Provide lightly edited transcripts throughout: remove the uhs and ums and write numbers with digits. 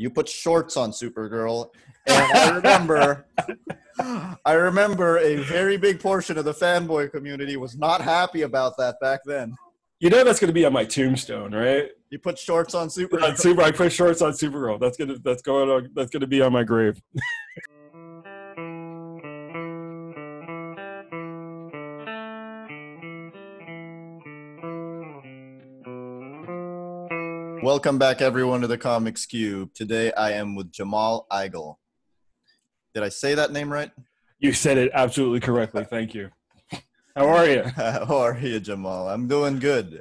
You put shorts on Supergirl, and I remember a very big portion of the fanboy community was not happy about that back then. You know that's going to be on my tombstone, right? You put shorts on Supergirl. I put shorts on Supergirl. That's gonna be on my grave. Welcome back, everyone, to the Comics Cube. Today, I am with Jamal Igle. Did I say that name right? You said it absolutely correctly. Thank you. How are you? How are you, Jamal? I'm doing good.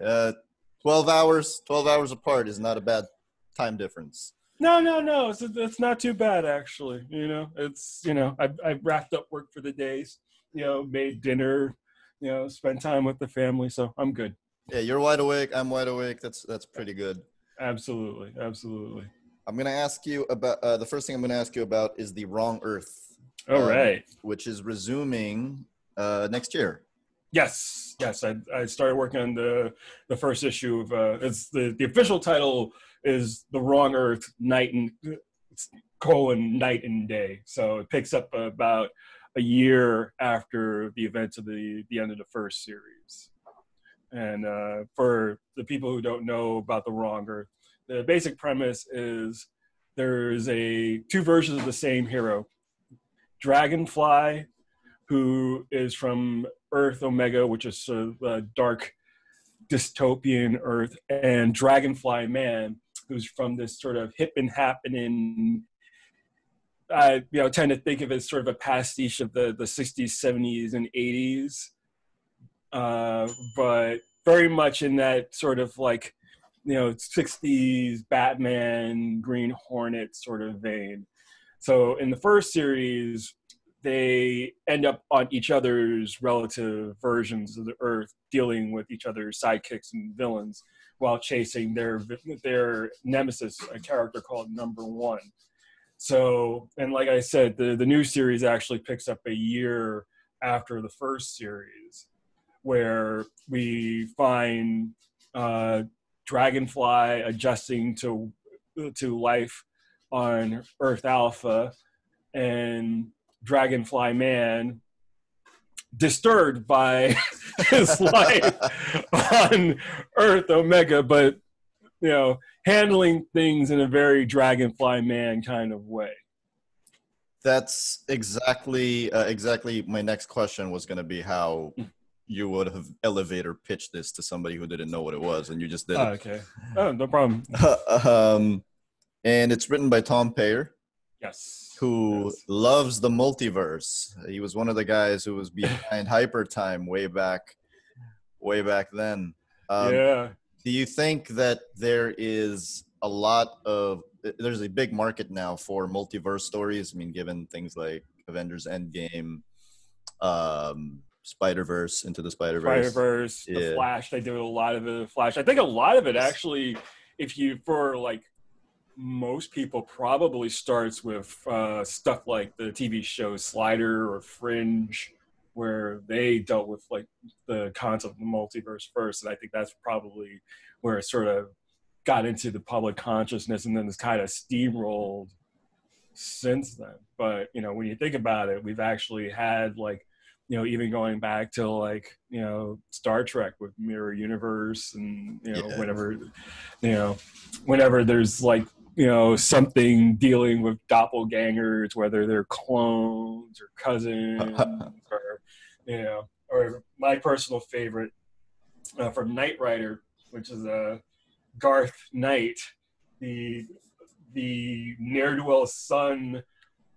12 hours apart is not a bad time difference. No. It's not too bad, actually. I've wrapped up work for the days. Made dinner. Spent time with the family, so I'm good. Yeah, you're wide awake. I'm wide awake. That's pretty good. Absolutely. I'm gonna ask you about the first thing I'm gonna ask you about is the Wrong Earth. All right. Which is resuming next year. Yes. I started working on the first issue of it's the official title is The Wrong Earth Night and Day. So it picks up about a year after the events of the end of the first series. And for the people who don't know about The Wrong Earth, the basic premise is there's two versions of the same hero. Dragonfly, who is from Earth Omega, which is sort of a dark dystopian Earth, and Dragonfly Man, who's from this sort of hip and happening, I tend to think of it as sort of a pastiche of the 60s, 70s, and 80s. But very much in that sort of 60s Batman, Green Hornet sort of vein. So in the first series, they end up on each other's relative versions of the Earth, dealing with each other's sidekicks and villains while chasing their nemesis, a character called Number One. So, and like I said, the new series actually picks up a year after the first series, where we find Dragonfly adjusting to life on Earth Alpha, and Dragonfly Man disturbed by his life on Earth Omega, but handling things in a very Dragonfly Man kind of way. That's exactly my next question was going to be how you would have elevator pitched this to somebody who didn't know what it was, and you just did it. Okay. Oh, no problem. And it's written by Tom Peyer. Yes. Who loves the multiverse. He was one of the guys who was behind Hyper Time way back then. Yeah. Do you think that there's a big market now for multiverse stories? I mean, given things like Avengers Endgame, Spider-Verse, Into the Spider-Verse. Yeah. The Flash, they do a lot of it. Flash. I think a lot of it actually, most people probably starts with stuff like the TV show Slider or Fringe, where they dealt with the concept of the multiverse first, and I think that's probably where it sort of got into the public consciousness, and then it's kind of steamrolled since then. But when you think about it, we've actually had even going back to Star Trek with Mirror Universe, and whenever there's something dealing with doppelgangers, whether they're clones or cousins, or my personal favorite from Knight Rider, which is Garth Knight, the ne'er-do-well son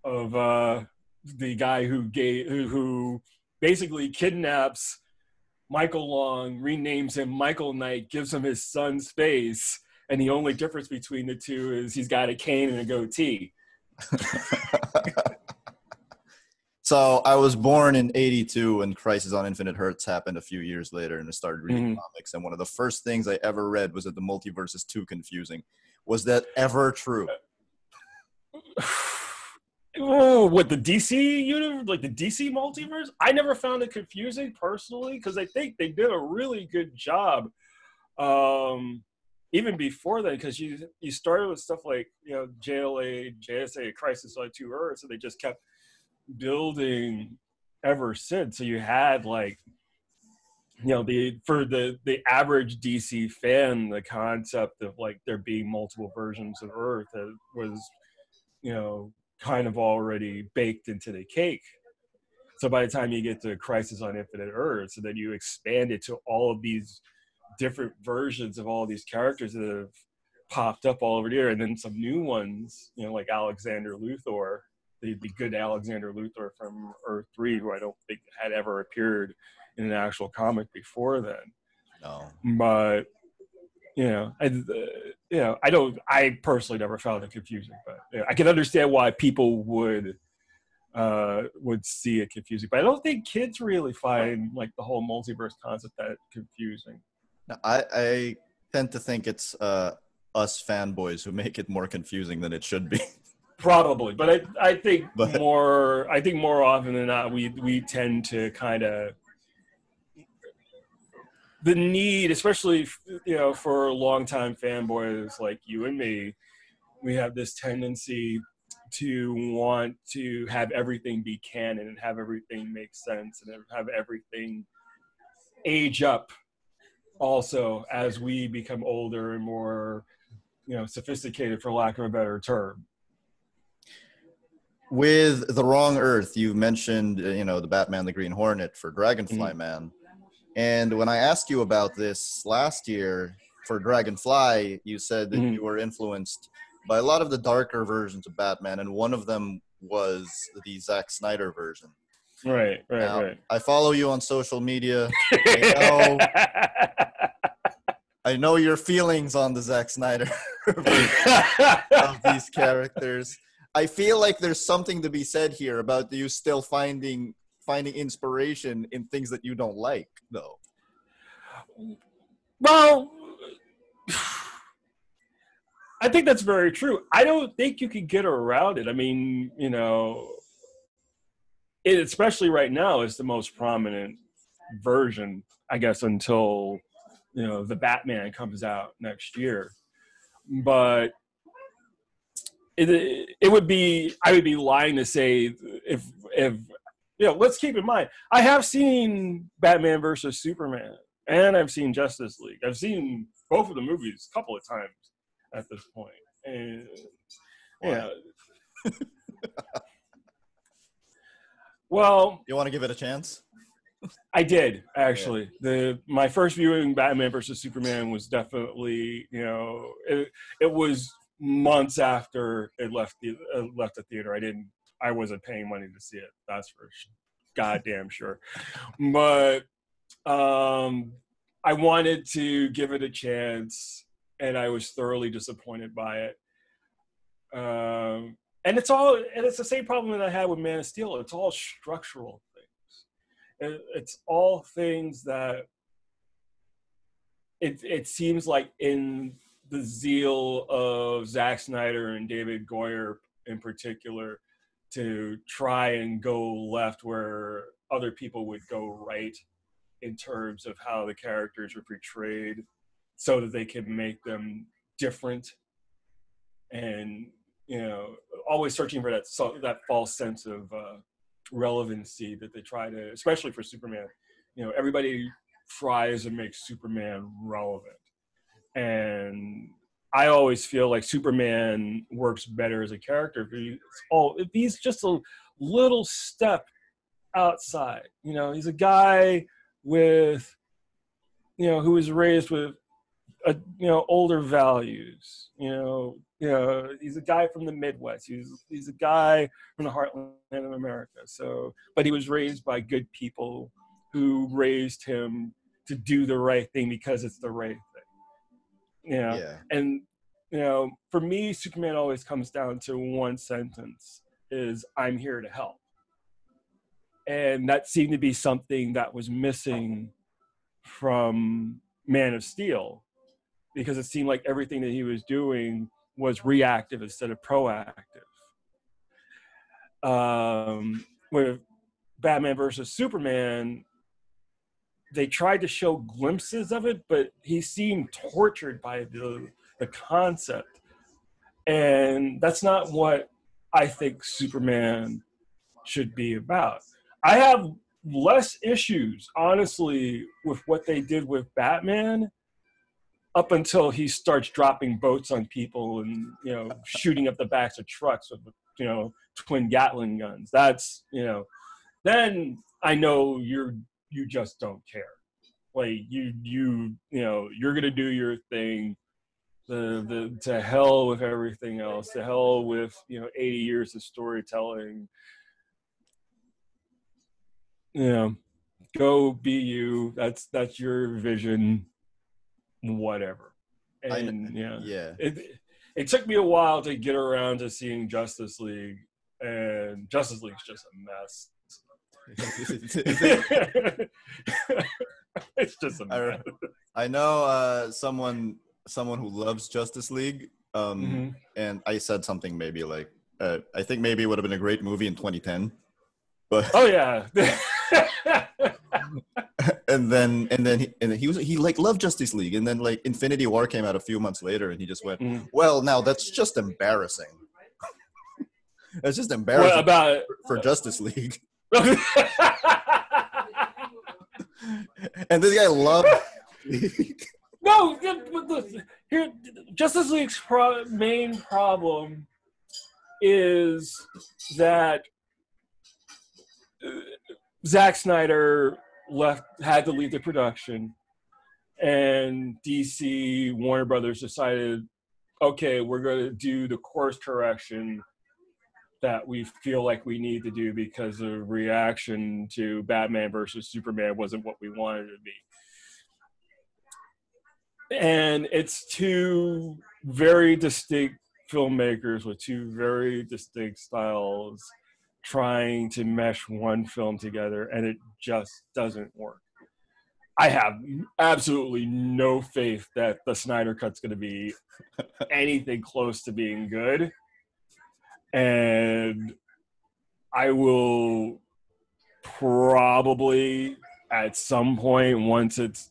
of the guy who basically kidnaps Michael Long, renames him Michael Knight, gives him his son's face, and the only difference between the two is he's got a cane and a goatee. So I was born in 82 when Crisis on Infinite Earths happened a few years later, and I started reading comics. And one of the first things I ever read was that the multiverse is too confusing. Was that ever true? Oh, what, the DC universe, the DC multiverse? I never found it confusing personally, because I think they did a really good job even before that, because you started with stuff like, you know, JLA, JSA, Crisis on Two Earths, and they just kept building ever since. So you had like, you know, for the average DC fan, the concept of like there being multiple versions of Earth was, you know, kind of already baked into the cake. So by the time you get to Crisis on Infinite Earths, and then you expand it to all of these different versions of all these characters that have popped up all over there, and then some new ones, you know, like Alexander Luthor, the good Alexander Luthor from Earth 3, who I don't think had ever appeared in an actual comic before then. No. But I personally never found it confusing, but you know, I can understand why people would see it confusing. But I don't think kids really find like the whole multiverse concept that confusing. I tend to think it's us fanboys who make it more confusing than it should be. Probably, but I think more often than not, we tend to kind of the need, especially, you know, for longtime fanboys like you and me, we have this tendency to want to have everything be canon and have everything make sense and have everything age up also as we become older and more, you know, sophisticated, for lack of a better term. With The Wrong Earth, you mentioned, you know, the Batman, the Green Hornet for Dragonfly Man. And when I asked you about this last year for Dragonfly, you said that you were influenced by a lot of the darker versions of Batman, and one of them was the Zack Snyder version. Right. I follow you on social media. I know your feelings on the Zack Snyder of these characters. I feel like there's something to be said here about you still finding inspiration in things that you don't like, though. Well, I think that's very true. I don't think you can get around it. I mean, you know, it, especially right now, is the most prominent version, I guess, until, you know, the Batman comes out next year. But it would be, I would be lying to say if you know, let's keep in mind, I have seen Batman versus Superman, and I've seen Justice League. I've seen both of the movies a couple of times at this point. And yeah. Well, you want to give it a chance? I did, actually. Yeah. My first viewing Batman versus Superman was definitely, you know, it was months after it left the theater. I wasn't paying money to see it. That's for goddamn sure. But I wanted to give it a chance, and I was thoroughly disappointed by it. And it's the same problem that I had with Man of Steel. It's all structural things. It's all things that it seems like in the zeal of Zack Snyder and David Goyer in particular to try and go left where other people would go right in terms of how the characters are portrayed so that they can make them different, and, you know, always searching for that false sense of relevancy that they try to, especially for Superman. You know, everybody tries to make Superman relevant, and I always feel like Superman works better as a character if he's just a little step outside. You know, he's a guy with, you know, who was raised with older values. You know, he's a guy from the Midwest. He's a guy from the heartland of America. So, but he was raised by good people who raised him to do the right thing because it's the right thing. You know? Yeah. And, you know, for me, Superman always comes down to one sentence: is "I'm here to help." And that seemed to be something that was missing from Man of Steel, because it seemed like everything that he was doing was reactive instead of proactive. With Batman versus Superman, they tried to show glimpses of it, but he seemed tortured by the concept. And that's not what I think Superman should be about. I have less issues, honestly, with what they did with Batman up until he starts dropping boats on people and, you know, shooting up the backs of trucks with, you know, twin Gatling guns. That's, you know, then I know you just don't care. Like you know, you're gonna do your thing. The to hell with everything else. To hell with, you know, 80 years of storytelling. You know, go be you. That's your vision. Whatever. And it took me a while to get around to seeing Justice League, and Justice League's just a mess. It's just a mess. I know someone who loves Justice League, and I said something maybe like, I think maybe it would have been a great movie in 2010, but oh yeah. and then he like loved Justice League, and then like Infinity War came out a few months later, and he just went, well, now that's just embarrassing. That's just embarrassing. What about for Justice League? And this guy loved. No, here Justice League's main problem is that Zack Snyder had to leave the production, and DC Warner Brothers decided, okay, we're going to do the course correction that we feel like we need to do because the reaction to Batman versus Superman wasn't what we wanted it to be. And it's two very distinct filmmakers with two very distinct styles trying to mesh one film together, and it just doesn't work. I have absolutely no faith that the Snyder Cut's going to be anything close to being good. And I will probably, at some point, once it's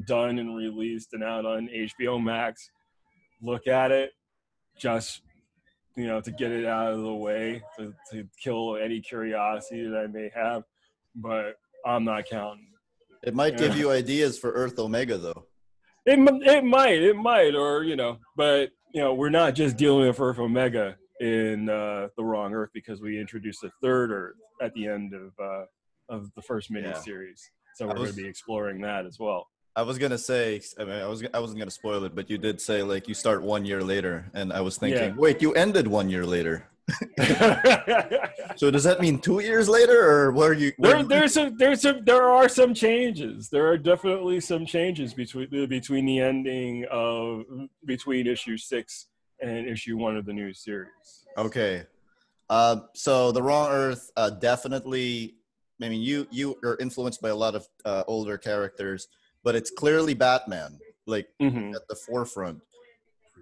done and released and out on HBO Max, look at it just, you know, to get it out of the way, to kill any curiosity that I may have. But I'm not counting. It might give you ideas for Earth Omega, though. It might, or, you know, but, you know, we're not just dealing with Earth Omega in the wrong Earth, because we introduced a third Earth at the end of the first miniseries. So we're going to be exploring that as well. I was gonna say, I mean, I wasn't gonna spoil it, but you did say like you start 1 year later, and I was thinking, wait, you ended 1 year later. So does that mean 2 years later, or where you? There are some changes. There are definitely some changes between the ending of between issue 6 and issue 1 of the new series. Okay, so the Wrong Earth definitely. I mean, you are influenced by a lot of older characters, but it's clearly Batman, like at the forefront.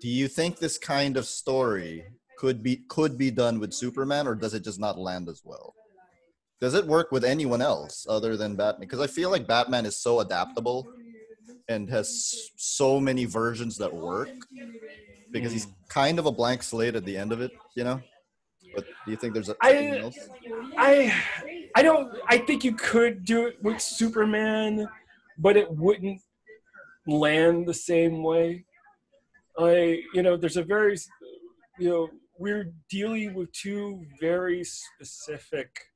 Do you think this kind of story could be done with Superman, or does it just not land as well? Does it work with anyone else other than Batman? Because I feel like Batman is so adaptable and has so many versions that work, because he's kind of a blank slate at the end of it, you know? But do you think there's something else? I think you could do it with Superman, but it wouldn't land the same way. There's a very, we're dealing with two very specific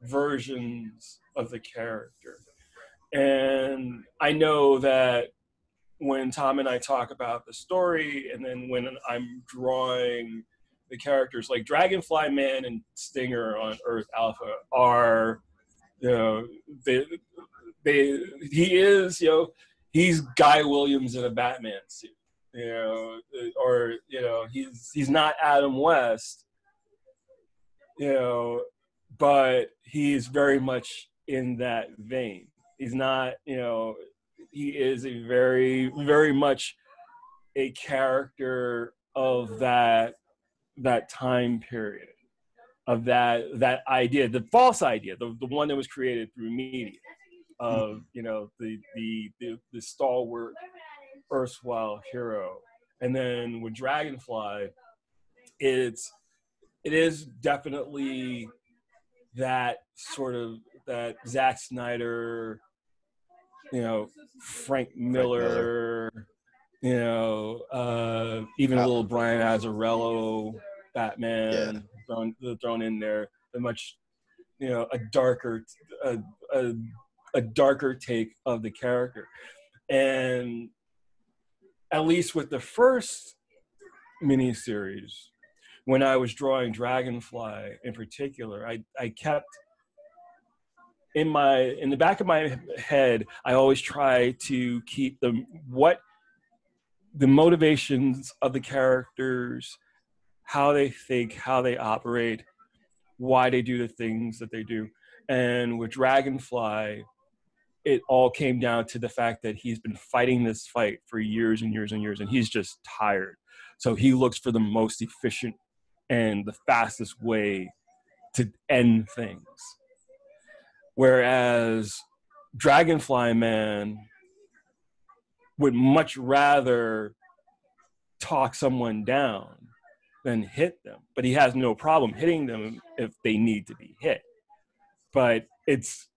versions of the character. And I know that when Tom and I talk about the story, and then when I'm drawing the characters, like Dragonfly Man and Stinger on Earth Alpha are, he's Guy Williams in a Batman suit, he's not Adam West, but he's very much in that vein. He's not, he is a very, very much a character of that time period, of that idea, the false idea, the one that was created through media, of, you know, the stalwart erstwhile hero. And then with Dragonfly, it is definitely that sort of that Zack Snyder, you know, Frank Miller, you know, even a little Brian Azzarello Batman thrown in there. A much, you know, a darker take of the character. And at least with the first miniseries, when I was drawing Dragonfly in particular, I kept in the back of my head, I always try to keep the motivations of the characters, how they think, how they operate, why they do the things that they do. And with Dragonfly, it all came down to the fact that he's been fighting this fight for years and years and years, and he's just tired. So he looks for the most efficient and the fastest way to end things. Whereas Dragonfly Man would much rather talk someone down than hit them, but he has no problem hitting them if they need to be hit. But it's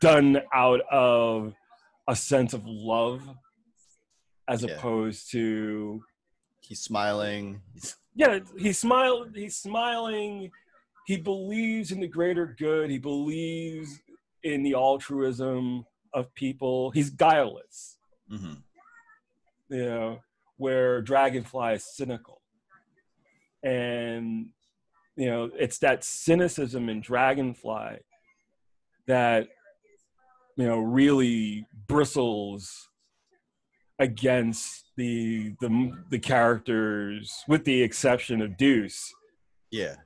done out of a sense of love as opposed to he's smiling. He's smiling. He believes in the greater good. He believes in the altruism of people. He's guileless. Mm-hmm. You know, where Dragonfly is cynical. And, you know, it's that cynicism in Dragonfly that, you know, really bristles against the characters, with the exception of Deuce. Yeah.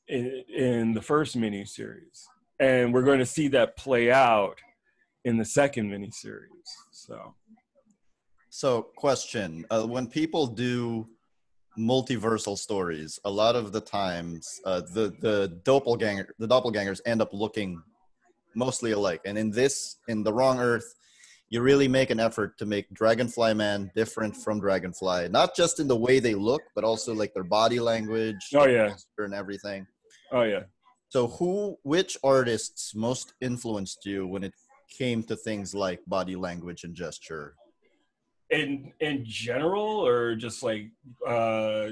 In the first miniseries. And we're going to see that play out in the second miniseries. So question, when people do multiversal stories, a lot of the times the doppelgangers end up looking mostly alike. And in the Wrong Earth, you really make an effort to make Dragonfly Man different from Dragonfly, not just in the way they look, but also like their body language, and everything. Oh yeah. So which artists most influenced you when it came to things like body language and gesture? In general, or just like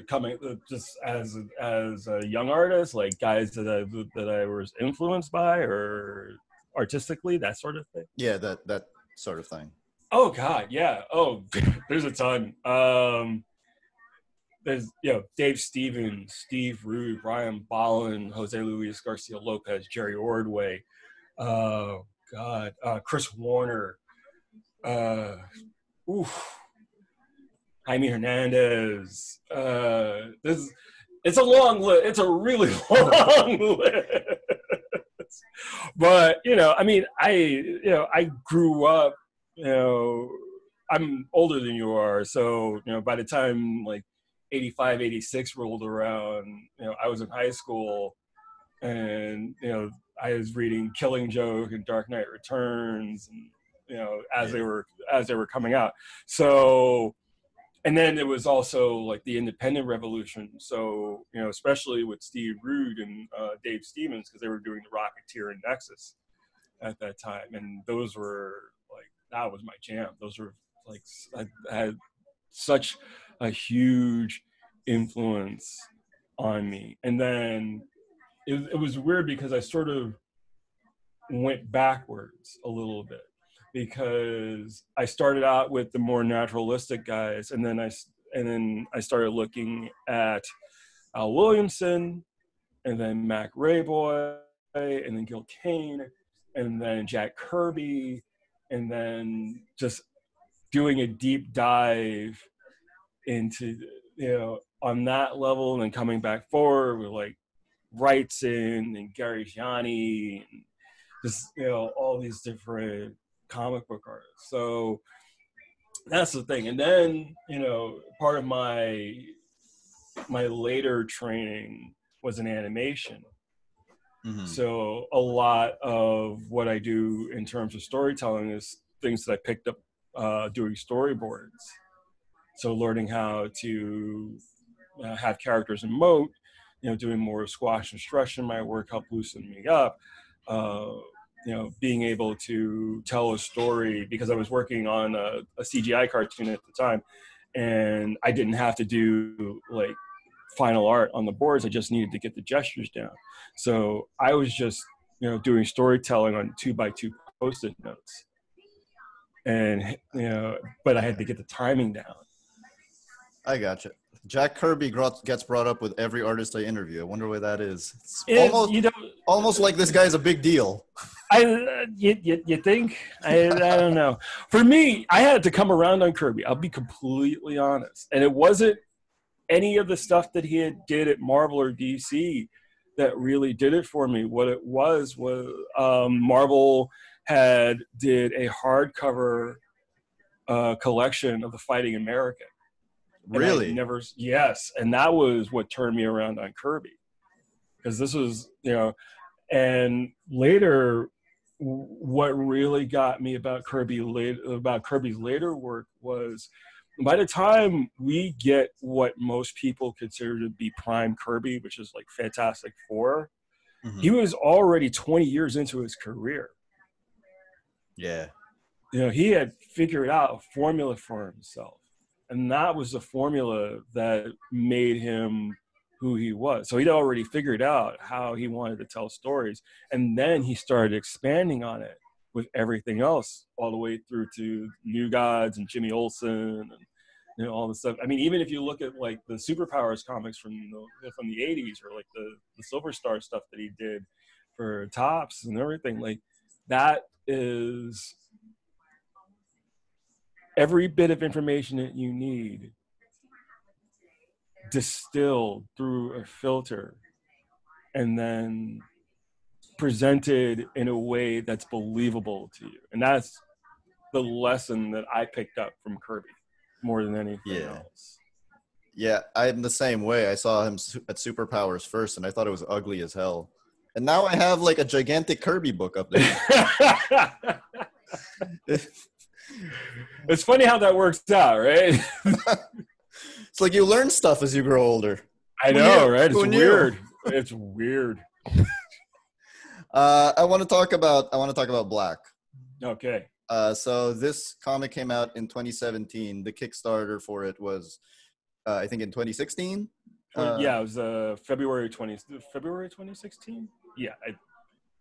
coming just as a young artist, like guys that I was influenced by, or artistically, that sort of thing? Yeah, that sort of thing. Oh God, yeah. Oh, there's a ton. There's, you know, Dave Stevens, Steve Rude, Brian Bolland, Jose Luis Garcia Lopez, Jerry Ordway, Chris Warner, Jaime Hernandez. It's a long list. It's a really long list. But, you know, I mean, I grew up, you know, I'm older than you are. So, you know, by the time like 85, 86 rolled around, you know, I was in high school, and, you know, I was reading Killing Joke and Dark Knight Returns, and, you know, as they were coming out. So, and then it was also like the independent revolution. So, you know, especially with Steve Rude and Dave Stevens, because they were doing the Rocketeer and Nexus at that time. And those were like, that was my jam. Those were like, I had such a huge influence on me. And then it was weird because I sort of went backwards a little bit, because I started out with the more naturalistic guys, and then I started looking at Al Williamson, and then Mac Rayboy, and then Gil Kane, and then Jack Kirby, and then just doing a deep dive into, you know, on that level, and then coming back forward with like Wrightson and Gary Gianni, and just, you know, all these different comic book artists. So that's the thing. And then, you know, part of my later training was in animation. So a lot of what I do in terms of storytelling is things that I picked up doing storyboards. So learning how to have characters emote, doing more squash and stretch in my work helped loosen me up. Being able to tell a story, because I was working on a CGI cartoon at the time, and I didn't have to do like final art on the boards. I just needed to get the gestures down. So I was just, doing storytelling on 2x2 Post-it notes, and but I had to get the timing down. I gotcha. Jack Kirby gets brought up with every artist I interview. I wonder why that is. It's almost like this guy's a big deal. You think? I don't know. For me, I had to come around on Kirby. I'll be completely honest. And it wasn't any of the stuff that he did at Marvel or DC that really did it for me. What it was Marvel did a hardcover collection of The Fighting American. Really? Yes. And that was what turned me around on Kirby. Because this was, and later, what really got me about Kirby's later work was, by the time we get what most people consider to be prime Kirby, which is like Fantastic Four, he was already 20 years into his career. Yeah. He had figured out a formula for himself. And that was the formula that made him who he was. So he'd already figured out how he wanted to tell stories. And then he started expanding on it with everything else, all the way through to New Gods and Jimmy Olsen and all this stuff. I mean, even if you look at like the Superpowers comics from the 80s, or like the Silver Star stuff that he did for Topps and everything, like that is every bit of information that you need distilled through a filter and then presented in a way that's believable to you. And that's the lesson that I picked up from Kirby more than anything else. Yeah, I'm the same way. I saw him at Superpowers first, and I thought it was ugly as hell. And now I have like a gigantic Kirby book up there. It's funny how that works out, right? It's like you learn stuff as you grow older. I know, right? It's weird. It's weird. I want to talk about Black. Okay. So this comic came out in 2017. The Kickstarter for it was, I think, in 2016. Yeah, it was February 2016. Yeah,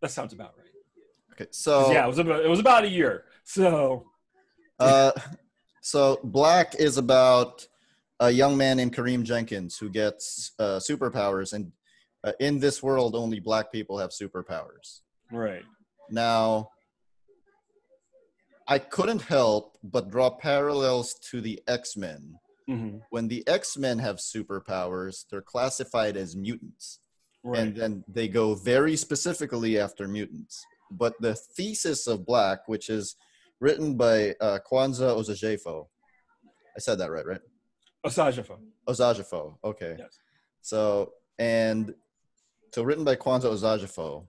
that sounds about right. Okay, so yeah, it was about a year. So, so Black is about a young man named Kareem Jenkins who gets superpowers, and in this world, only Black people have superpowers. Right. Now, I couldn't help but draw parallels to the X-Men. Mm-hmm. When the X-Men have superpowers, they're classified as mutants. Right. And then they go very specifically after mutants. But the thesis of Black, which is written by Kwanza Osajyefo. I said that right? Osajyefo. Okay. Yes. So written by Kwanza Osajyefo.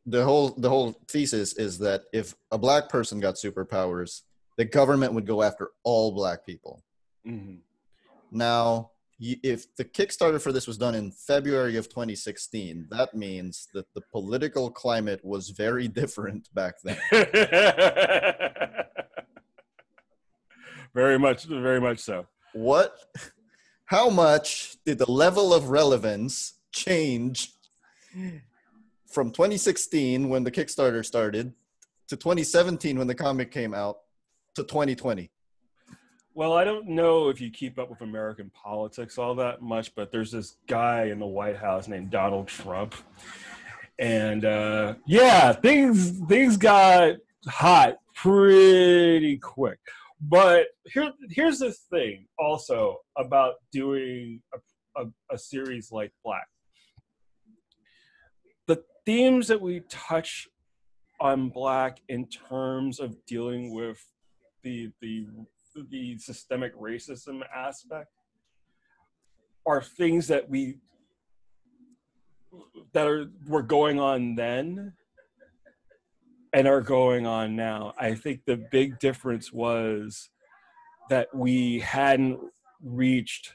The whole thesis is that if a Black person got superpowers, the government would go after all Black people. Mm-hmm. Now, if the Kickstarter for this was done in February of 2016, that means that the political climate was very different back then. Very much so. How much did the level of relevance change from 2016 when the Kickstarter started to 2017 when the comic came out to 2020? Well, I don't know if you keep up with American politics all that much, but there's this guy in the White House named Donald Trump. And things got hot pretty quick. But here's the thing also about doing a series like Black. The themes that we touch on Black in terms of dealing with the systemic racism aspect are things that we were going on then and are going on now. I think the big difference was that we hadn't reached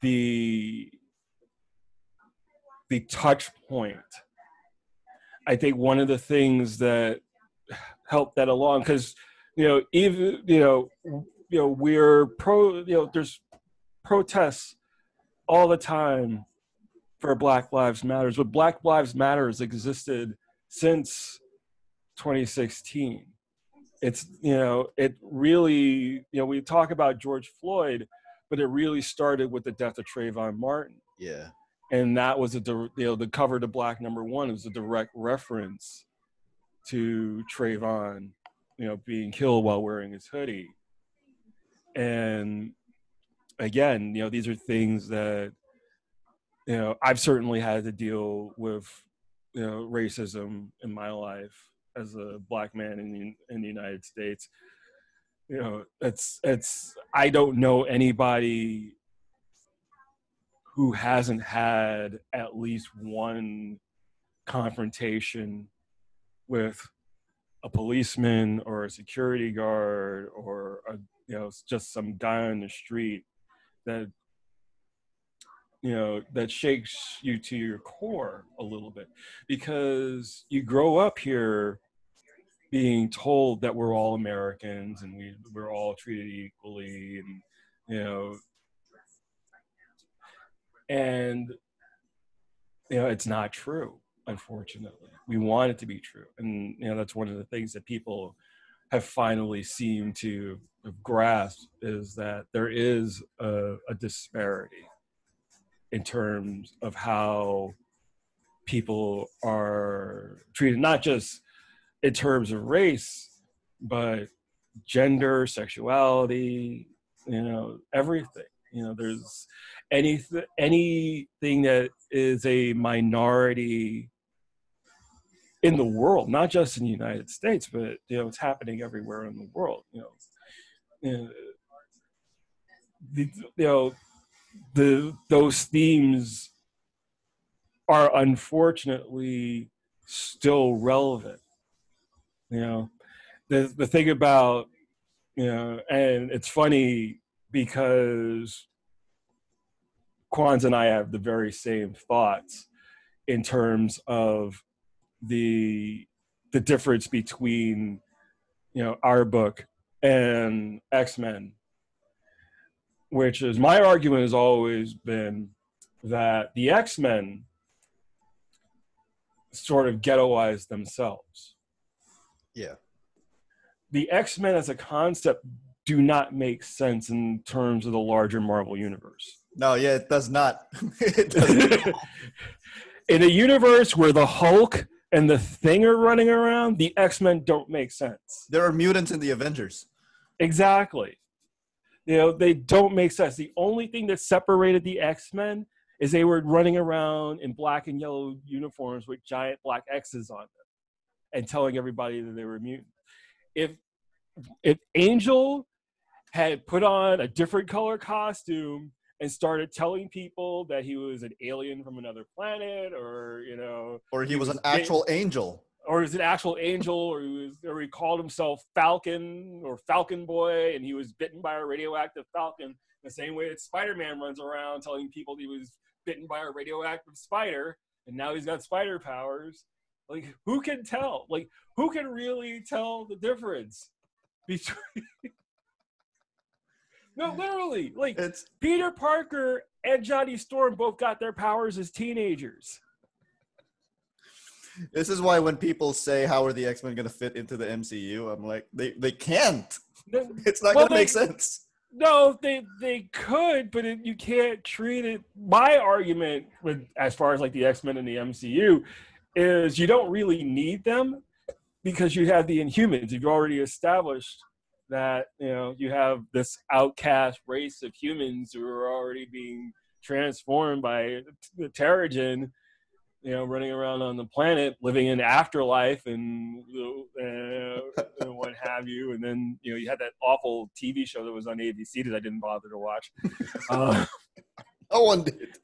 the touch point. I think one of the things that helped that along, because even we're there's protests all the time for Black Lives Matters, but Black Lives Matters existed since 2016. It's it really we talk about George Floyd, but it really started with the death of Trayvon Martin. Yeah. And that was the cover to Black #1 was a direct reference to Trayvon, being killed while wearing his hoodie. And again, these are things that I've certainly had to deal with, racism in my life as a Black man in the United States. It's I don't know anybody who hasn't had at least one confrontation with a policeman or a security guard or just some guy on the street that that shakes you to your core a little bit, because you grow up here being told that we're all Americans and we're all treated equally, and and it's not true, unfortunately. We want it to be true, and that's one of the things that people have finally seemed to have grasped, is that there is a disparity in terms of how people are treated, not just in terms of race, but gender, sexuality, everything. There's anything that is a minority in the world, not just in the United States, but it's happening everywhere in the world. Those themes are unfortunately still relevant. The thing about and it's funny because Kwanza and I have the very same thoughts in terms of the difference between our book and X-Men, which is, my argument has always been that the X-Men sort of ghettoized themselves. Yeah. The X-Men as a concept do not make sense in terms of the larger Marvel universe. No, yeah, it does not. It doesn't. In a universe where the Hulk and the Thing are running around, the X-Men don't make sense. There are mutants in the Avengers. Exactly. They don't make sense. The only thing that separated the X-Men is they were running around in black and yellow uniforms with giant black X's on them and telling everybody that they were mutants. If Angel had put on a different color costume and started telling people that he was an alien from another planet, or he was an actual angel, or he he called himself Falcon or Falcon Boy, and he was bitten by a radioactive falcon, the same way that Spider-Man runs around telling people he was bitten by a radioactive spider, and now he's got spider powers. Like, who can tell? Like, who can really tell the difference between? No, literally, like, it's Peter Parker and Johnny Storm both got their powers as teenagers. This is why when people say, how are the X-Men going to fit into the MCU? I'm like, they can't. It's not going to make sense. No, they could, but you can't treat it. My argument as far as like the X-Men in the MCU is you don't really need them, because you have the Inhumans. You've already established that you have this outcast race of humans who are already being transformed by the Terrigen, running around on the planet, living in afterlife and what have you. And then you had that awful TV show that was on ABC that I didn't bother to watch. No one did.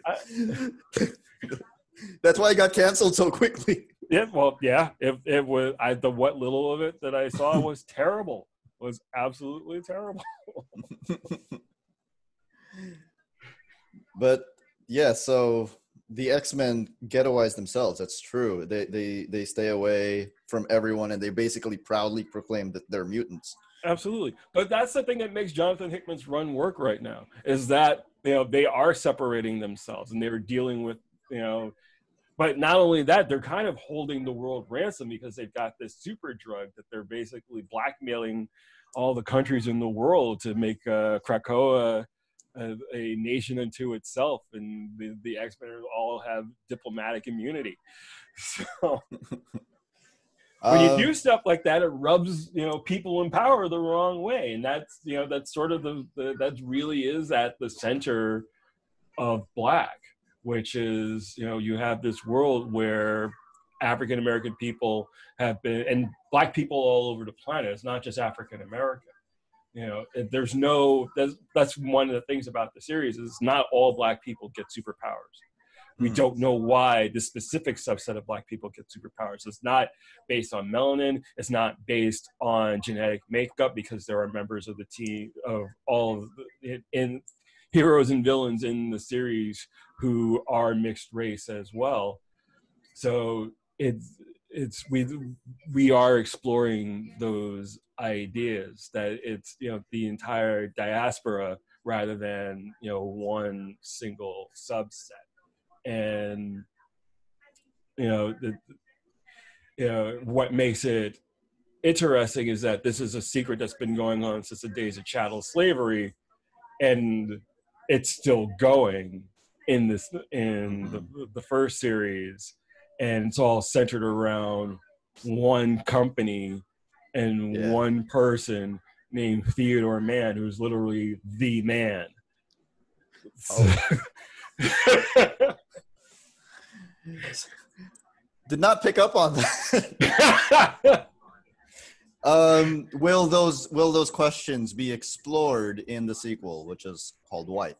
That's why it got canceled so quickly. Yeah, well, yeah. It was the what little of it that I saw was terrible. Was absolutely terrible. But yeah, so the X-Men ghettoize themselves. That's true. They stay away from everyone, and they basically proudly proclaim that they're mutants. Absolutely. But that's the thing that makes Jonathan Hickman's run work right now, is that, they are separating themselves and they're dealing with, but not only that, they're kind of holding the world ransom because they've got this super drug that they're basically blackmailing all the countries in the world to make Krakoa a nation unto itself, and the X-Men all have diplomatic immunity. So when you do stuff like that, it rubs people in power the wrong way, and that's that's sort of that really is at the center of Black, which is you have this world where African American people have been, and Black people all over the planet. It's not just African American. There's no. That's one of the things about the series is not all Black people get superpowers. We don't know why the specific subset of Black people get superpowers. It's not based on melanin. It's not based on genetic makeup, because there are members of the team of all of in heroes and villains in the series who are mixed race as well. So we are exploring those ideas that it's the entire diaspora rather than one single subset. And what makes it interesting is that this is a secret that's been going on since the days of chattel slavery, and it's still going in the first series, and it's all centered around one company and one person named Theodore Mann, who's literally the man. Did not pick up on that. Will those questions be explored in the sequel, which is called White?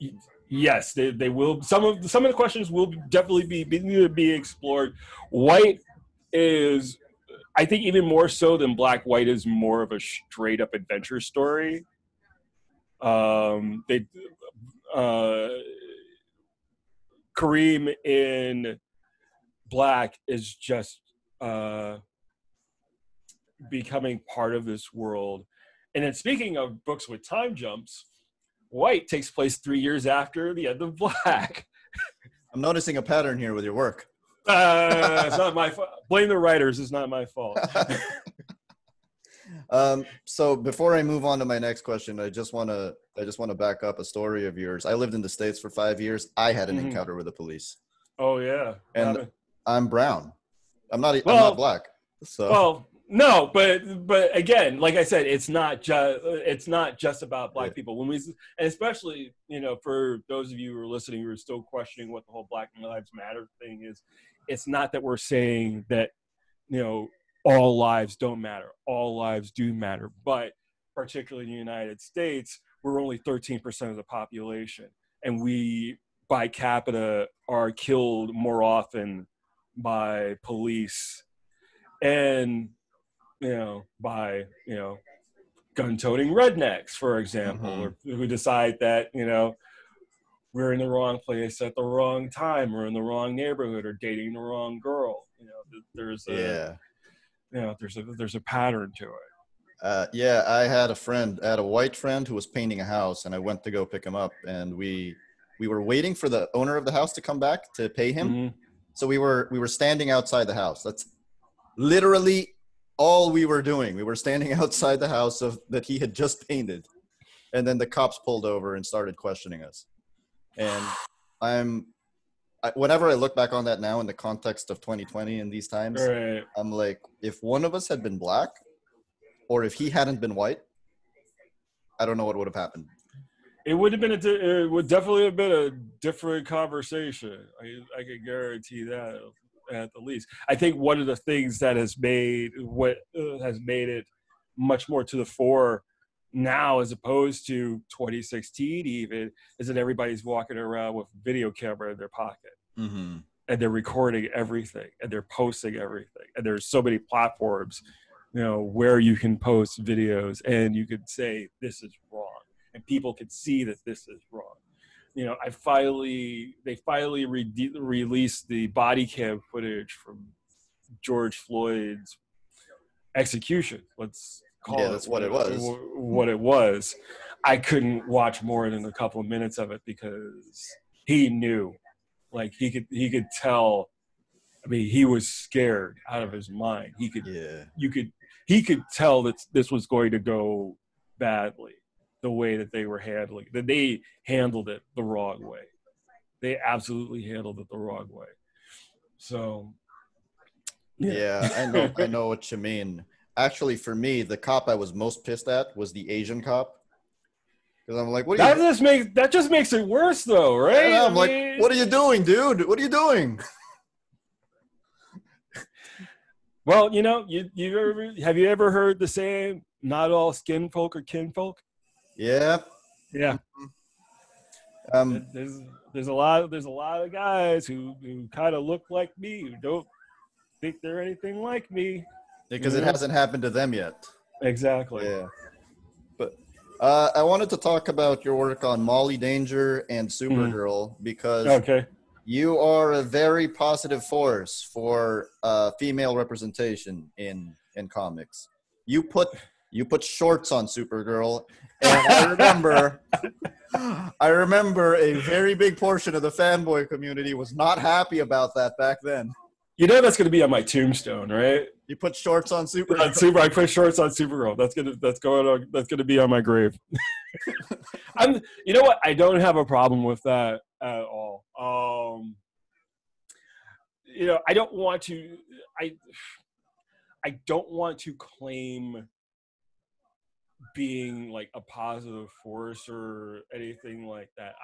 Yes, they will. Some of the questions will definitely be explored. White is, I think, even more so than Black. White is more of a straight up adventure story. Kareem in Black is just becoming part of this world. And then, speaking of books with time jumps, White takes place 3 years after the end of Black. I'm noticing a pattern here with your work. It's not my fault. Blame the writers. It's not my fault. So before I move on to my next question, I just want to back up a story of yours. I lived in the States for 5 years. I had an encounter with the police. Oh yeah, and I'm brown. I'm not Black. So well, no, but again, like I said, it's not just about Black people. When and especially for those of you who are listening who are still questioning what the whole Black Lives Matter thing is, it's not that we're saying that all lives don't matter. All lives do matter, but particularly in the United States, we're only 13% of the population, and we by capita are killed more often by police and by gun-toting rednecks, for example, or who decide that we're in the wrong place at the wrong time, or in the wrong neighborhood, or dating the wrong girl. There's a pattern to it. I had a white friend who was painting a house, and I went to go pick him up, and we were waiting for the owner of the house to come back to pay him. So we were standing outside the house. That's literally all we were doing. We were standing outside the house that he had just painted, and then the cops pulled over and started questioning us. And whenever I look back on that now in the context of 2020 and these times, right, I'm like, if one of us had been Black, or if he hadn't been white, I don't know what would have happened. It would definitely have been a different conversation. I can guarantee that, at the least. I think one of the things that has made it much more to the fore now, as opposed to 2016 even, is that everybody's walking around with a video camera in their pocket. and they're recording everything, and they're posting everything, and there's so many platforms, where you can post videos and you could say this is wrong, and people could see that this is wrong. They finally released the body cam footage from George Floyd's execution. Let's call it that's what it was. What it was. I couldn't watch more than a couple of minutes of it because he knew, like he could tell. I mean, he was scared out of his mind. He could tell that this was going to go badly, the way that they were handling it. That they handled it the wrong way. They absolutely handled it the wrong way. So, yeah, I know what you mean. Actually, for me, the cop I was most pissed at was the Asian cop. Because I'm like, that just makes it worse, though, right? I'm like, what are you doing, dude? What are you doing? Well, have you ever heard the saying, "Not all skin folk are kinfolk"? Yeah. Yeah. There's a lot of guys who kind of look like me, who don't think they're anything like me. Because it hasn't happened to them yet. Exactly. Yeah. But I wanted to talk about your work on Molly Danger and Supergirl because you are a very positive force for female representation in comics. You put shorts on Supergirl, and I remember a very big portion of the fanboy community was not happy about that back then. That's going to be on my tombstone, right? You put shorts on Supergirl. I put shorts on Supergirl. That's going to be on my grave. You know what? I don't have a problem with that at all. I don't want to. I don't want to claim being like a positive force or anything like that.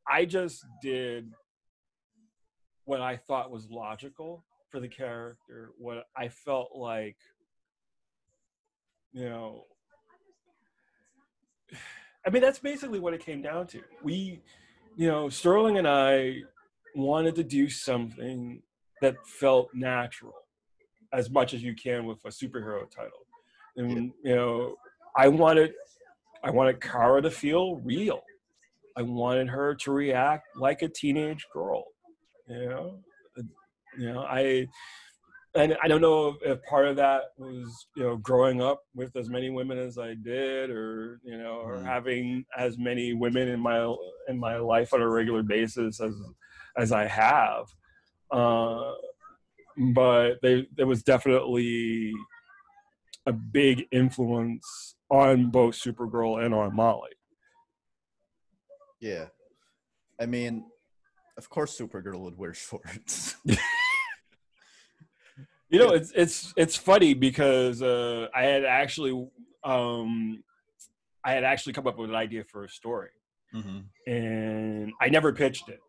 I just did what I thought was logical for the character, what I felt like, I mean, that's basically what it came down to. Sterling and I wanted to do something that felt natural as much as you can with a superhero title. And, I wanted Kara to feel real. I wanted her to react like a teenage girl. I don't know if part of that was, growing up with as many women as I did, or or having as many women in my life on a regular basis as I have. But there was definitely a big influence on both Supergirl and on Molly. Yeah. I mean, of course Supergirl would wear shorts. It's funny because I had actually come up with an idea for a story. And I never pitched it,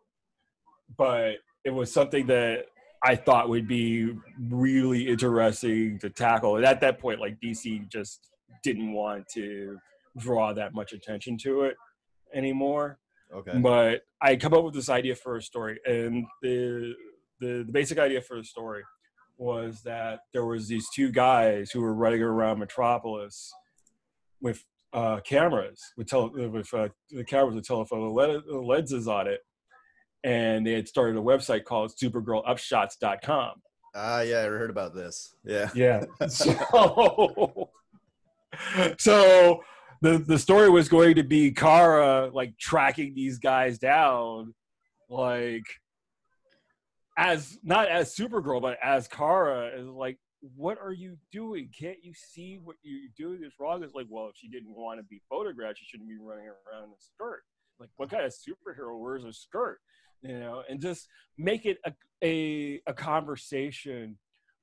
but it was something that I thought would be really interesting to tackle. And at that point, like, DC just didn't want to draw that much attention to it anymore. Okay. But I come up with this idea for a story, and the basic idea for the story was that there was these two guys who were running around Metropolis with cameras, with the cameras with telephone lenses on it, and they had started a website called supergirlupshots.com. Yeah, I heard about this. Yeah. Yeah. So the story was going to be Kara, like, tracking these guys down, like, not as Supergirl, but as Kara, is like, what are you doing? Can't you see what you're doing is wrong? It's like, well, if she didn't want to be photographed, she shouldn't be running around in a skirt. Like, what kind of superhero wears a skirt? And just make it a conversation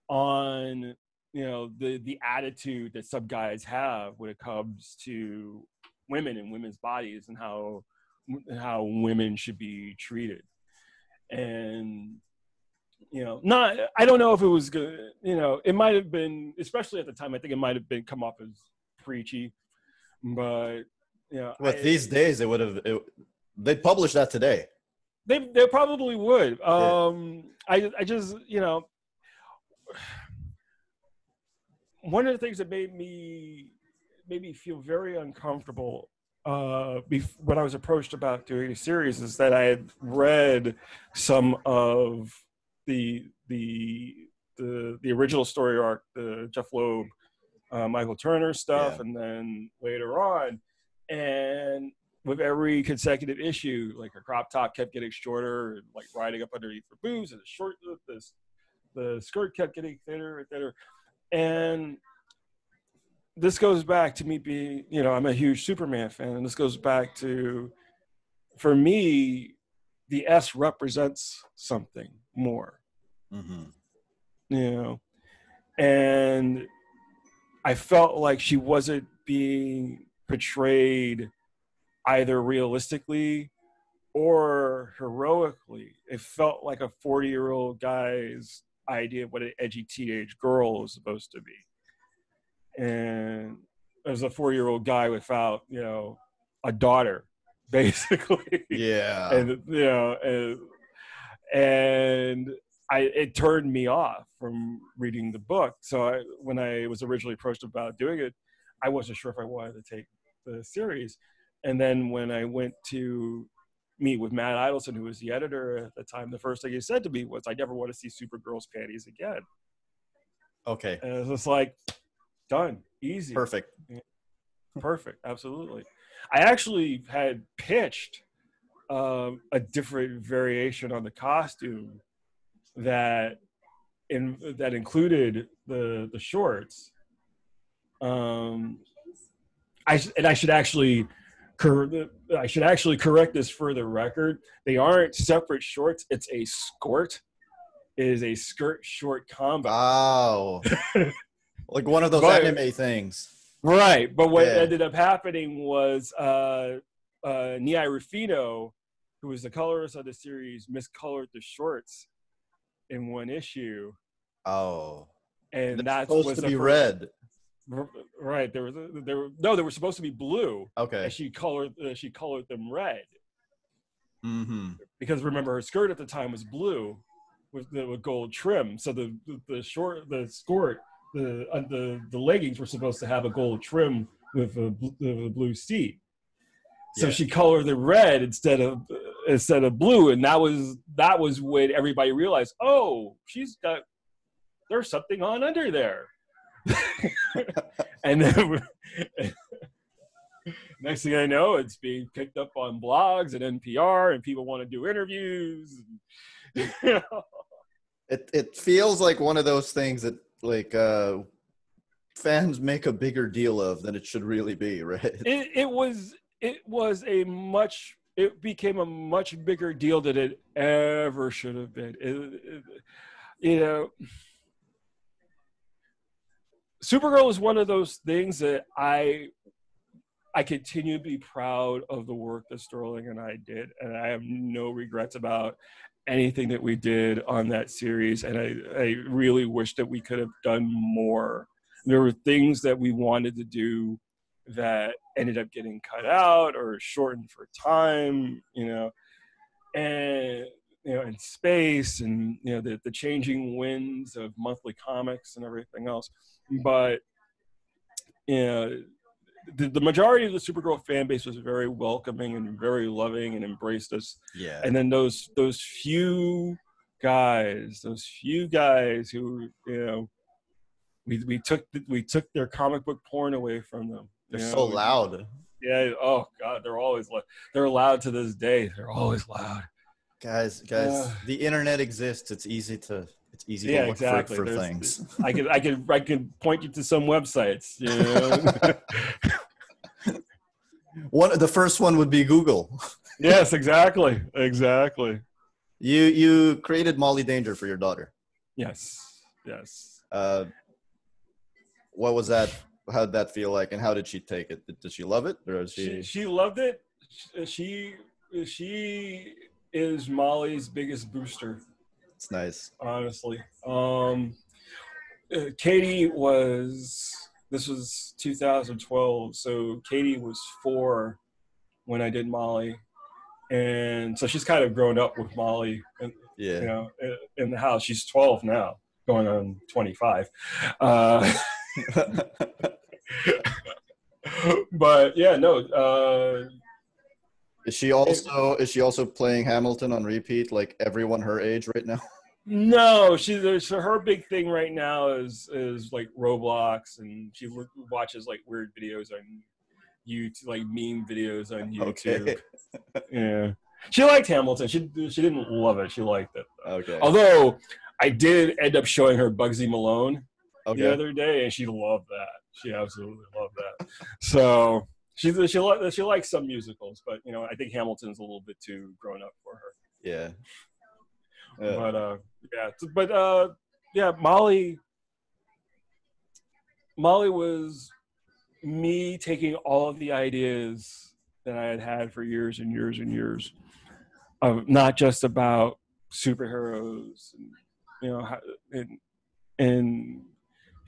on, the attitude that some guys have when it comes to women and women's bodies and how women should be treated. And, I don't know if it was good, it might have been, especially at the time, I think it might have been come off as preachy, but, these days they'd publish that today. They probably would. I I just, one of the things that made me feel very uncomfortable when I was approached about doing a series is that I had read some of the original story arc, the Jeff Loeb, Michael Turner stuff, and then later on, and with every consecutive issue, like her crop top kept getting shorter, and like riding up underneath her boobs, and the skirt kept getting thinner and thinner, and this goes back to me being, I'm a huge Superman fan, and this goes back to, for me, the S represents something more, and I felt like she wasn't being portrayed either realistically or heroically. It felt like a 40-year-old guy's idea of what an edgy teenage girl is supposed to be. And as a 40-year-old guy without, a daughter, basically. Yeah. And it turned me off from reading the book. So when I was originally approached about doing it, I wasn't sure if I wanted to take the series. And then when I went to meet with Matt Idelson, who was the editor at the time, the first thing he said to me was, I never want to see Supergirl's panties again. Okay. And it was just like, done. Easy. Perfect. Absolutely. I actually had pitched a different variation on the costume that included the shorts. I should actually correct this for the record. They aren't separate shorts. It's a skort. It is a skirt short combo. Wow. Like one of those anime things. Right. But what ended up happening was Nia Rufino, who was the colorist of the series, miscolored the shorts in one issue. Oh. And that's supposed to be red. Right. They were supposed to be blue. Okay. And she colored them red. Mm-hmm. Because remember, her skirt at the time was blue with gold trim. So the leggings were supposed to have a gold trim with a blue seat. So she colored the red instead of blue, and that was when everybody realized, oh, there's something on under there. And then next thing I know, it's being picked up on blogs and NPR, and people want to do interviews. It feels like one of those things that like fans make a bigger deal of than it should really be, right? It became a much bigger deal than it ever should have been. Supergirl is one of those things that I continue to be proud of the work that Sterling and I did, and I have no regrets about anything that we did on that series, and I really wish that we could have done more. There were things that we wanted to do that ended up getting cut out or shortened for time, and in space, and the changing winds of monthly comics and everything else. But the majority of the Supergirl fan base was very welcoming and very loving and embraced us. Yeah. And then those few guys who we took their comic book porn away from them. They're so loud. Yeah. Oh God, they're loud to this day. They're always loud. Guys, the internet exists. It's easy to look for things. I can point you to some websites. The first one would be Google. Yes, exactly. You created Molly Danger for your daughter. Yes. What was that? How did that feel like, and how did she take it? Did she love it, or she loved it? She is Molly's biggest booster. It's nice, honestly. Katie this was 2012, so Katie was 4 when I did Molly, and so she's kind of grown up with Molly Yeah. you know, in the house. She's 12 now, going on 25. Uh, but yeah, no. Is she also playing Hamilton on repeat like everyone her age right now? No, so her big thing right now is like Roblox, and she watches like weird videos on YouTube, like meme videos on YouTube. Okay. Yeah, she liked Hamilton. She didn't love it. She liked it though. Okay. Although I did end up showing her Bugsy Malone the Okay. other day, and she loved that. She absolutely loved that. So she likes some musicals, but you know, I think Hamilton's a little bit too grown up for her. Yeah. But yeah, Molly was me taking all of the ideas that I had for years and years and years of not just about superheroes, and, you know, and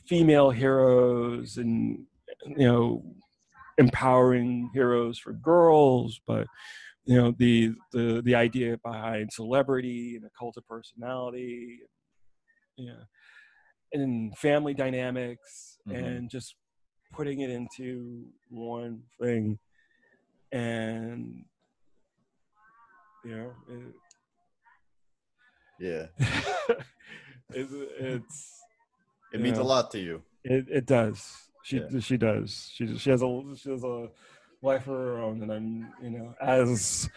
female heroes, and you know, empowering heroes for girls, but you know, the idea behind celebrity and a cult of personality, yeah, and family dynamics, and just putting it into one thing, and you know, Yeah. it's It means a lot to you. It does. She does. She has a life of her own, and I'm, you know, as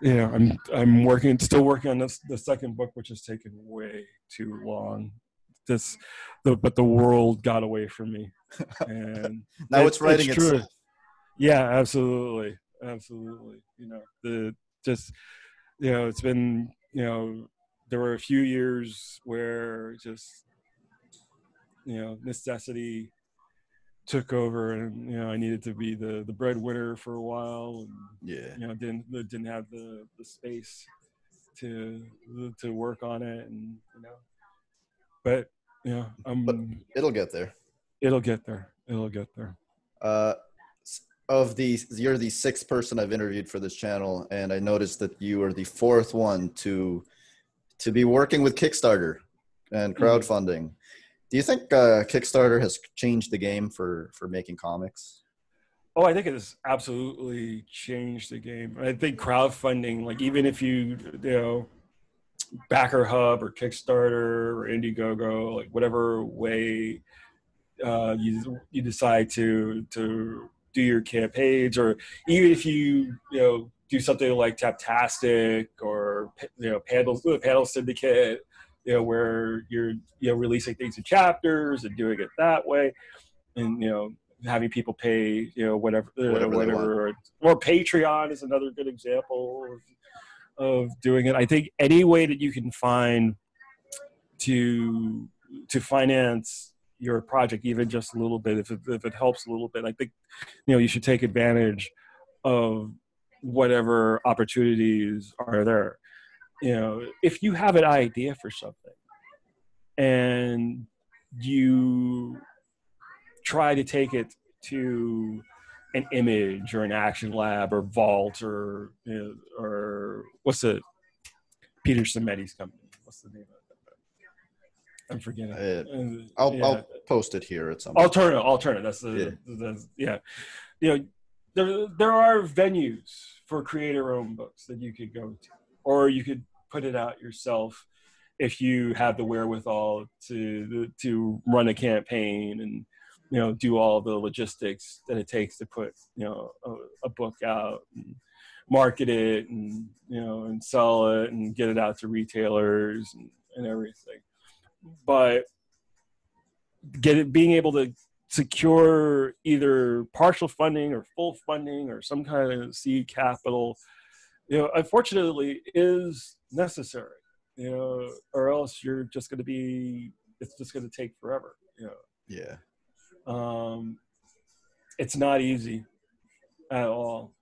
you know, I'm still working on the second book, which has taken way too long. But the world got away from me, and now it's writing itself. Yeah, absolutely. You know, it's been, you know, there were a few years where just, you know, necessity took over, and you know, I needed to be the breadwinner for a while, and Yeah, you know, didn't have the space to work on it, and you know, but you know, but it'll get there. It'll get there. You're the sixth person I've interviewed for this channel, and I noticed that you are the fourth one to be working with Kickstarter and crowdfunding. Do you think Kickstarter has changed the game for making comics? Oh, I think it has absolutely changed the game. I think crowdfunding, like even if you know, Backer Hub or Kickstarter or Indiegogo, like whatever way you decide to do your campaigns, or even if you know, do something like Taptastic or, you know, Panel Syndicate, you know, where you're, you know, releasing things in chapters and doing it that way, and you know, having people pay, you know, whatever, or Patreon is another good example of doing it. I think any way that you can find to finance your project, even just a little bit, if it helps a little bit, I think, you know, you should take advantage of whatever opportunities are there. You know, if you have an idea for something and you try to take it to an Image or an Action Lab or Vault, or you know, or what's the Peter Simeti's company? What's the name of it? I'm forgetting. I'll post it here at some point. Alternate. That's yeah. You know, there are venues for creator-owned books that you could go to, or you could put it out yourself if you have the wherewithal to run a campaign and, you know, do all the logistics that it takes to put, you know, a book out and market it, and you know, and sell it and get it out to retailers and everything. But being able to secure either partial funding or full funding or some kind of seed capital, you know, unfortunately is necessary, you know, or else you're just going to be, it's just going to take forever, you know. Yeah. It's not easy at all.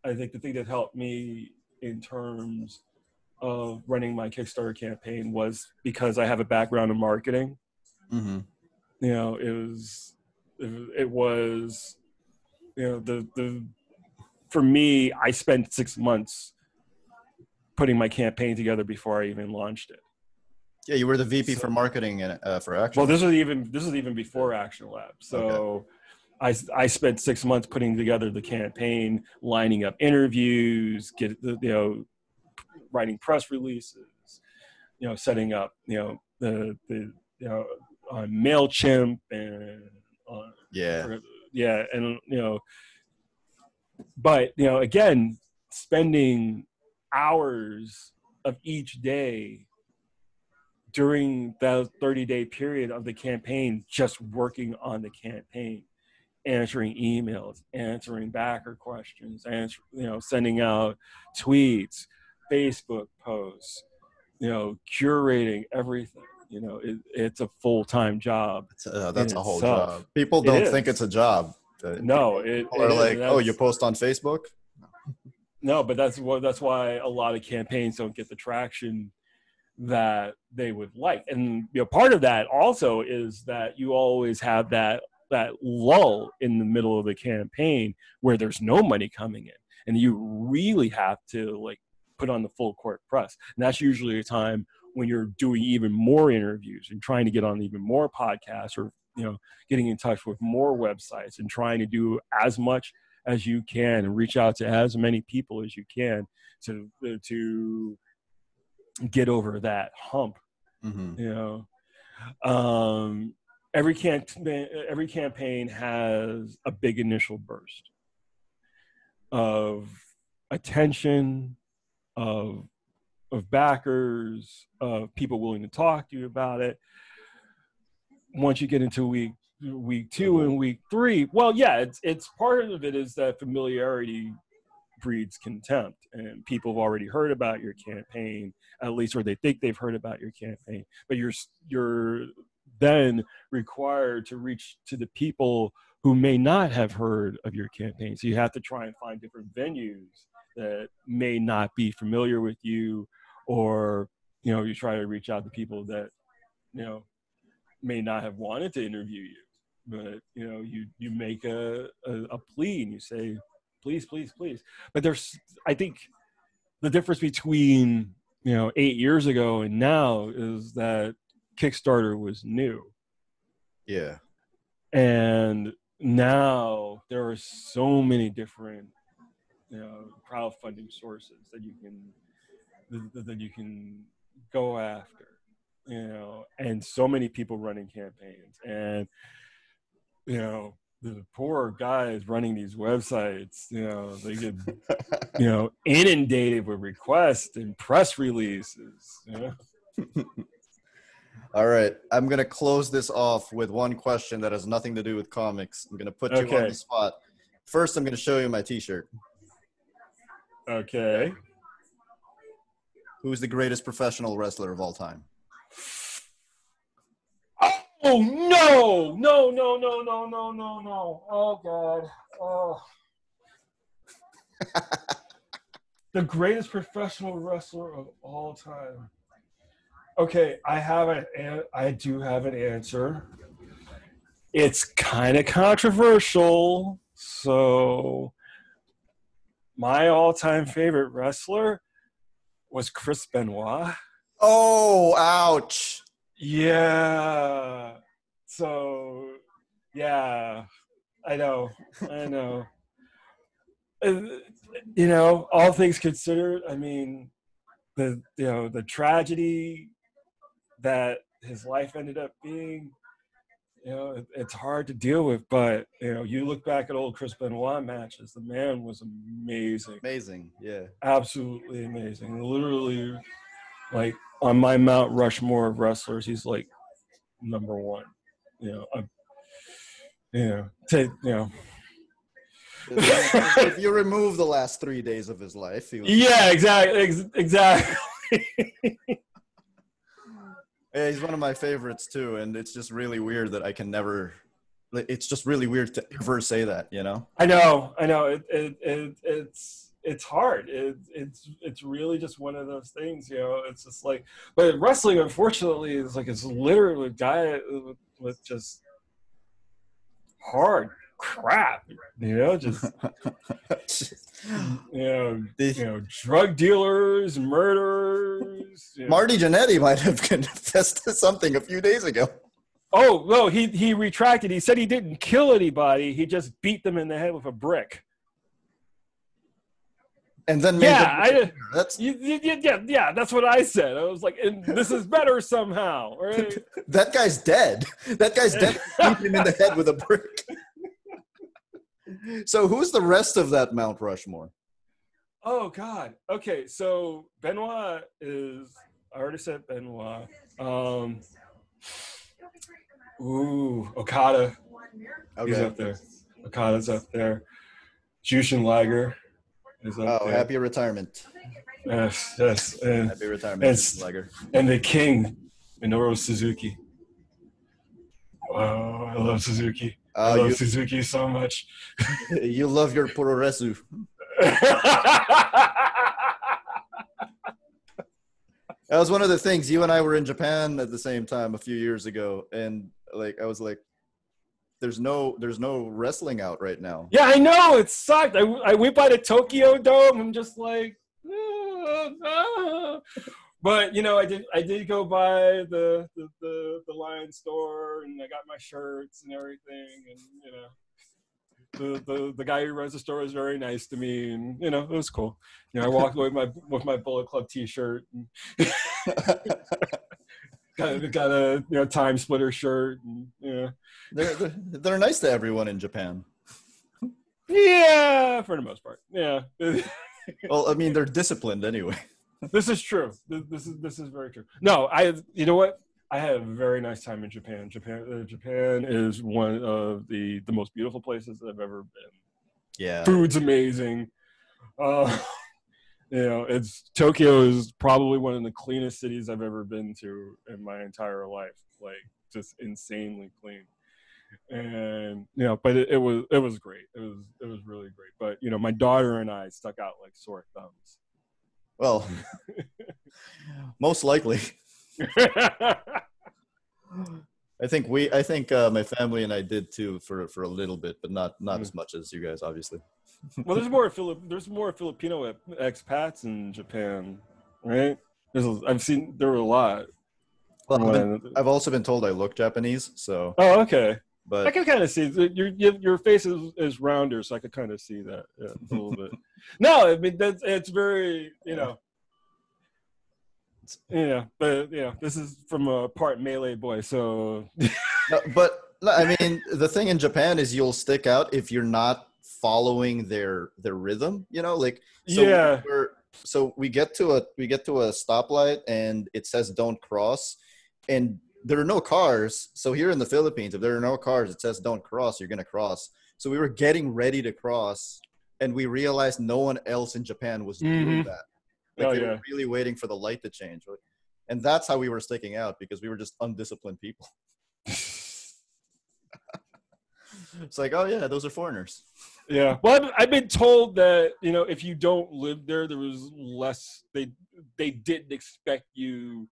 I think the thing that helped me in terms of running my Kickstarter campaign was because I have a background in marketing. Mm-hmm. You know, it was, you know, for me, I spent 6 months putting my campaign together before I even launched it. Yeah, you were the VP for marketing for Action. Well, this was even before Action Lab. So I spent 6 months putting together the campaign, lining up interviews, writing press releases, setting up, the on MailChimp and on, but again, spending hours of each day during that 30-day period of the campaign, just working on the campaign, answering emails, answering backer questions, sending out tweets, Facebook posts, curating everything. It's a full-time job. That's a whole job. People don't think it's a job. No, people are like, oh, you post on Facebook? No, but that's why a lot of campaigns don't get the traction that they would like. And part of that also is that you always have that lull in the middle of the campaign where there's no money coming in, and you really have to put on the full court press. And that's usually a time when you're doing even more interviews and trying to get on even more podcasts, or getting in touch with more websites and trying to do as much as you can and reach out to as many people as you can to get over that hump. Every campaign has a big initial burst of attention, of backers, of people willing to talk to you about it. Once you get into week 2 and week 3, well, yeah, it's part of it is that familiarity breeds contempt, and people have already heard about your campaign, at least, or they think they've heard about your campaign, but you're then required to reach to the people who may not have heard of your campaign. So you have to try and find different venues that may not be familiar with you, or you try to reach out to people that may not have wanted to interview you, but you make a plea and you say, please, please, please. But I think the difference between 8 years ago and now is that Kickstarter was new. Yeah. And now there are so many different crowdfunding sources that you can go after, and so many people running campaigns, and the poor guys running these websites, they get inundated with requests and press releases. All right, I'm going to close this off with one question that has nothing to do with comics. I'm going to put you on the spot. First, I'm going to show you my t-shirt. Okay. Who's the greatest professional wrestler of all time? Oh, no. No, no, no, no, no, no, no. Oh, God. Oh. The greatest professional wrestler of all time. Okay, I do have an answer. It's kind of controversial. So my all-time favorite wrestler was Chris Benoit. Oh, ouch. Yeah. So, yeah, I know. All things considered, I mean, the tragedy that his life ended up being, it's hard to deal with, but you look back at old Chris Benoit matches, the man was amazing, yeah, absolutely amazing. Literally, on my Mount Rushmore of wrestlers, he's number one. If you remove the last 3 days of his life, yeah, exactly. Yeah, he's one of my favorites too, and it's just really weird that I can never. It's just really weird to ever say that, I know. It's hard. It's really just one of those things, It's just but wrestling, unfortunately, is it's literally a diet with just hard. crap, just drug dealers, murderers. Marty Jannetty might have confessed to something a few days ago. Oh no, he retracted. He said he didn't kill anybody. He just beat them in the head with a brick. And then that's what I said. I was like, and this is better somehow, right? That guy's dead. That guy's dead. Beat him in the head with a brick. So who's the rest of that Mount Rushmore? Oh God. Okay, so Benoit is. I already said Benoit. Okada. Okay. He's up there. Okada's up there. Jushin Liger. Happy retirement. Yes. And, happy retirement, Liger. And the king, Minoru Suzuki. Oh, I love Suzuki. I love Suzuki so much. You love your puroresu. That was one of the things. You and I were in Japan at the same time a few years ago, and I was like, There's no wrestling out right now. Yeah, I know, it sucked. I went by the Tokyo Dome. I'm just like, but I did go by the Lion store, and I got my shirts and everything, and the guy who runs the store was very nice to me, and it was cool. I walked away with my Bullet Club T-shirt. And got a Time Splitter shirt, and they're nice to everyone in Japan. Yeah, for the most part. Yeah. Well, I mean, they're disciplined anyway. This is true. This is very true. No, you know what? I had a very nice time in Japan. Japan is one of the most beautiful places I've ever been. Yeah. Food's amazing. Tokyo is probably one of the cleanest cities I've ever been to in my entire life. Like, just insanely clean. And but it was great. It was really great. But my daughter and I stuck out like sore thumbs. Well, most likely. I think my family and I did too for a little bit, but not as much as you guys, obviously. Well, there's more Filipino expats in Japan, right? I've seen there were a lot. Well, I've also been told I look Japanese, so. Oh, okay. But I can kind of see your face is rounder, so I could kind of see that a little bit. No, I mean it's very but this is from a part Malay boy, so. No, but I mean the thing in Japan is you'll stick out if you're not following their rhythm, So we get to a stoplight and it says don't cross, and there are no cars. So here in the Philippines, if there are no cars, it says don't cross, you're going to cross. So we were getting ready to cross, and we realized no one else in Japan was doing that. They were really waiting for the light to change. And that's how we were sticking out, because we were just undisciplined people. It's like, oh yeah, those are foreigners. Yeah. Well, I've been told that, if you don't live there was less, they didn't expect you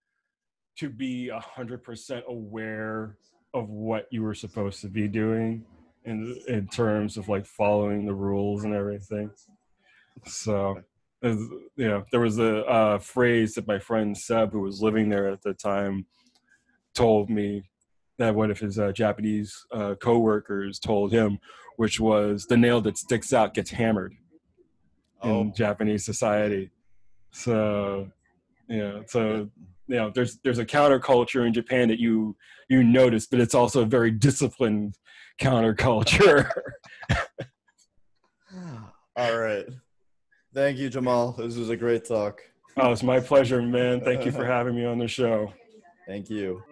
to be 100% aware of what you were supposed to be doing in terms of like following the rules and everything. So, there was a phrase that my friend Seb, who was living there at the time, told me that one of his Japanese coworkers told him, which was the nail that sticks out gets hammered in Japanese society. So, there's a counterculture in Japan that you notice, but it's also a very disciplined counterculture. All right. Thank you, Jamal. This was a great talk. Oh, it's my pleasure, man. Thank you for having me on the show. Thank you.